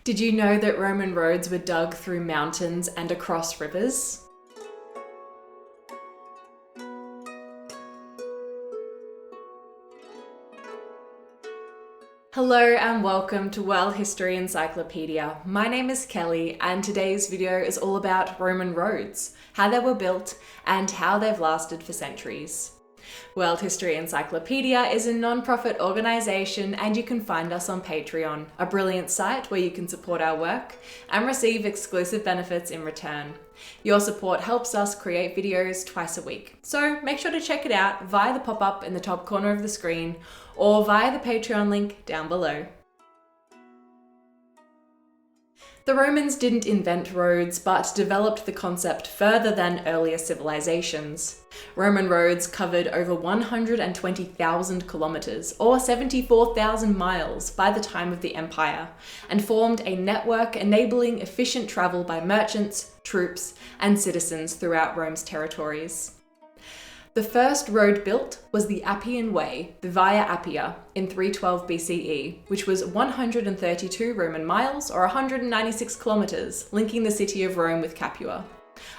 Did you know that Roman roads were dug through mountains and across rivers? Hello and welcome to World History Encyclopedia. My name is Kelly and today's video is all about Roman roads, how they were built and how they've lasted for centuries. World History Encyclopedia is a non-profit organisation and you can find us on Patreon, a brilliant site where you can support our work and receive exclusive benefits in return. Your support helps us create videos twice a week, so make sure to check it out via the pop-up in the top corner of the screen or via the Patreon link down below. The Romans didn't invent roads, but developed the concept further than earlier civilizations. Roman roads covered over 120,000 kilometers, or 74,000 miles, by the time of the empire, and formed a network enabling efficient travel by merchants, troops, and citizens throughout Rome's territories. The first road built was the Appian Way, the Via Appia, in 312 BCE, which was 132 Roman miles or 196 kilometers, linking the city of Rome with Capua.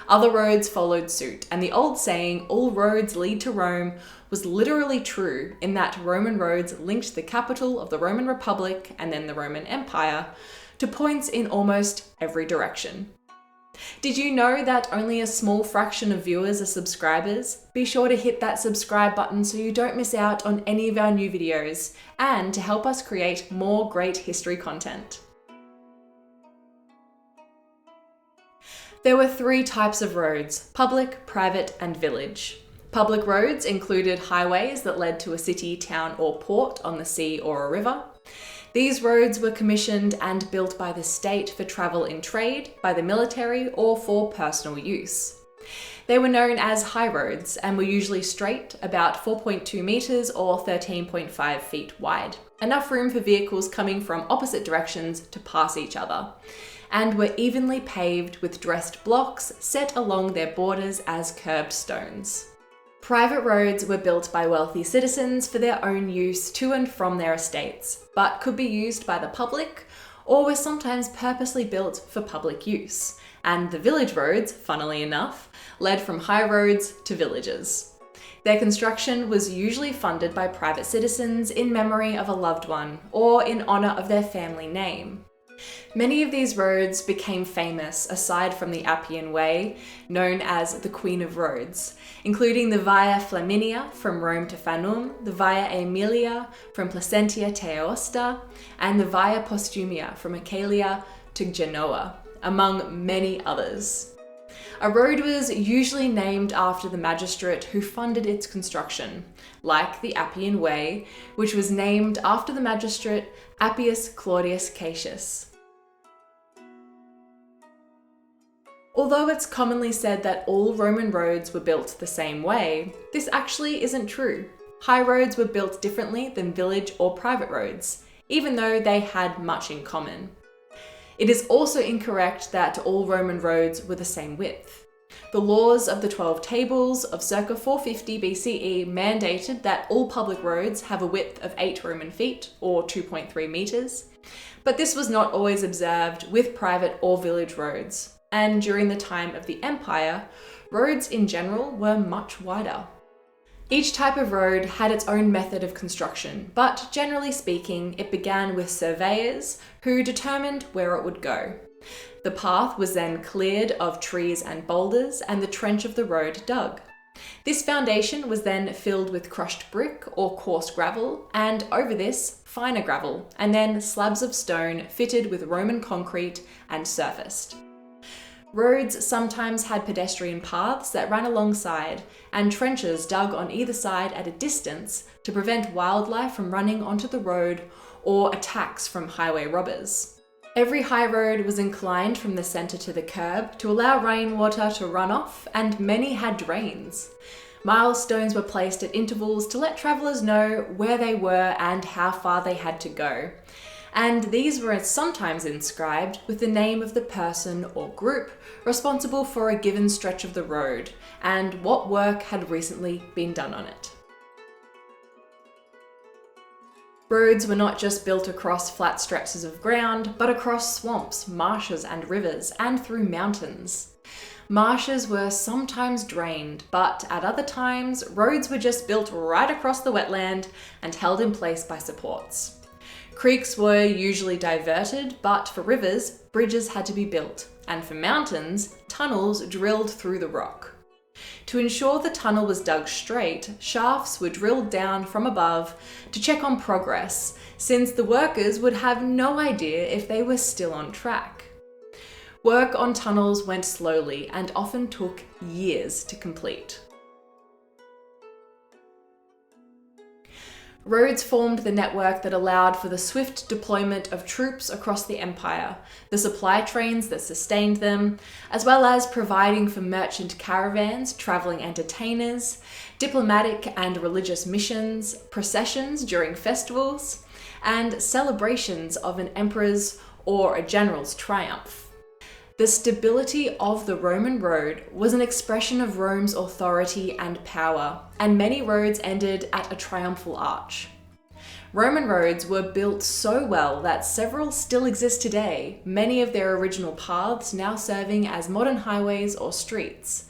Other roads followed suit, and the old saying, "all roads lead to Rome," was literally true in that Roman roads linked the capital of the Roman Republic and then the Roman Empire to points in almost every direction. Did you know that only a small fraction of viewers are subscribers? Be sure to hit that subscribe button so you don't miss out on any of our new videos and to help us create more great history content. There were three types of roads: public, private, and village. Public roads included highways that led to a city, town, or port on the sea or a river. These roads were commissioned and built by the state for travel in trade, by the military, or for personal use. They were known as high roads and were usually straight, about 4.2 meters or 13.5 feet wide, enough room for vehicles coming from opposite directions to pass each other, and were evenly paved with dressed blocks set along their borders as curbed stones. Private roads were built by wealthy citizens for their own use to and from their estates, but could be used by the public or were sometimes purposely built for public use. And the village roads, funnily enough, led from high roads to villages. Their construction was usually funded by private citizens in memory of a loved one or in honour of their family name. Many of these roads became famous aside from the Appian Way, known as the Queen of Roads, including the Via Flaminia from Rome to Fanum, the Via Aemilia from Placentia to Aosta, and the Via Postumia from Achalia to Genoa, among many others. A road was usually named after the magistrate who funded its construction, like the Appian Way, which was named after the magistrate Appius Claudius Cassius. Although it's commonly said that all Roman roads were built the same way, this actually isn't true. High roads were built differently than village or private roads, even though they had much in common. It is also incorrect that all Roman roads were the same width. The laws of the 12 Tables of circa 450 BCE mandated that all public roads have a width of 8 Roman feet, or 2.3 meters, but this was not always observed with private or village roads. And during the time of the empire, roads in general were much wider. Each type of road had its own method of construction, but generally speaking, it began with surveyors who determined where it would go. The path was then cleared of trees and boulders and the trench of the road dug. This foundation was then filled with crushed brick or coarse gravel, and over this, finer gravel, and then slabs of stone fitted with Roman concrete and surfaced. Roads sometimes had pedestrian paths that ran alongside, and trenches dug on either side at a distance to prevent wildlife from running onto the road or attacks from highway robbers. Every high road was inclined from the centre to the curb to allow rainwater to run off, and many had drains. Milestones were placed at intervals to let travellers know where they were and how far they had to go. And these were sometimes inscribed with the name of the person or group responsible for a given stretch of the road and what work had recently been done on it. Roads were not just built across flat stretches of ground, but across swamps, marshes, and rivers, and through mountains. Marshes were sometimes drained, but at other times, roads were just built right across the wetland and held in place by supports. Creeks were usually diverted, but for rivers, bridges had to be built, and for mountains, tunnels drilled through the rock. To ensure the tunnel was dug straight, shafts were drilled down from above to check on progress, since the workers would have no idea if they were still on track. Work on tunnels went slowly and often took years to complete. Roads formed the network that allowed for the swift deployment of troops across the empire, the supply trains that sustained them, as well as providing for merchant caravans, travelling entertainers, diplomatic and religious missions, processions during festivals, and celebrations of an emperor's or a general's triumph. The stability of the Roman road was an expression of Rome's authority and power, and many roads ended at a triumphal arch. Roman roads were built so well that several still exist today, many of their original paths now serving as modern highways or streets,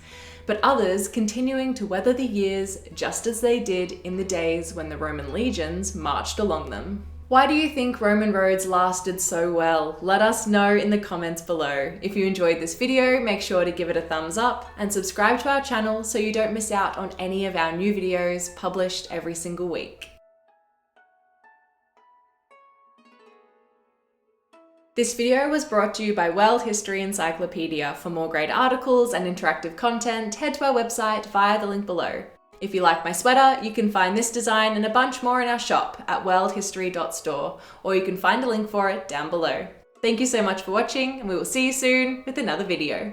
but others continuing to weather the years just as they did in the days when the Roman legions marched along them. Why do you think Roman roads lasted so well? Let us know in the comments below. If you enjoyed this video, make sure to give it a thumbs up and subscribe to our channel so you don't miss out on any of our new videos published every single week. This video was brought to you by World History Encyclopedia. For more great articles and interactive content, head to our website via the link below. If you like my sweater, you can find this design and a bunch more in our shop at worldhistory.store, or you can find a link for it down below. Thank you so much for watching, and we will see you soon with another video.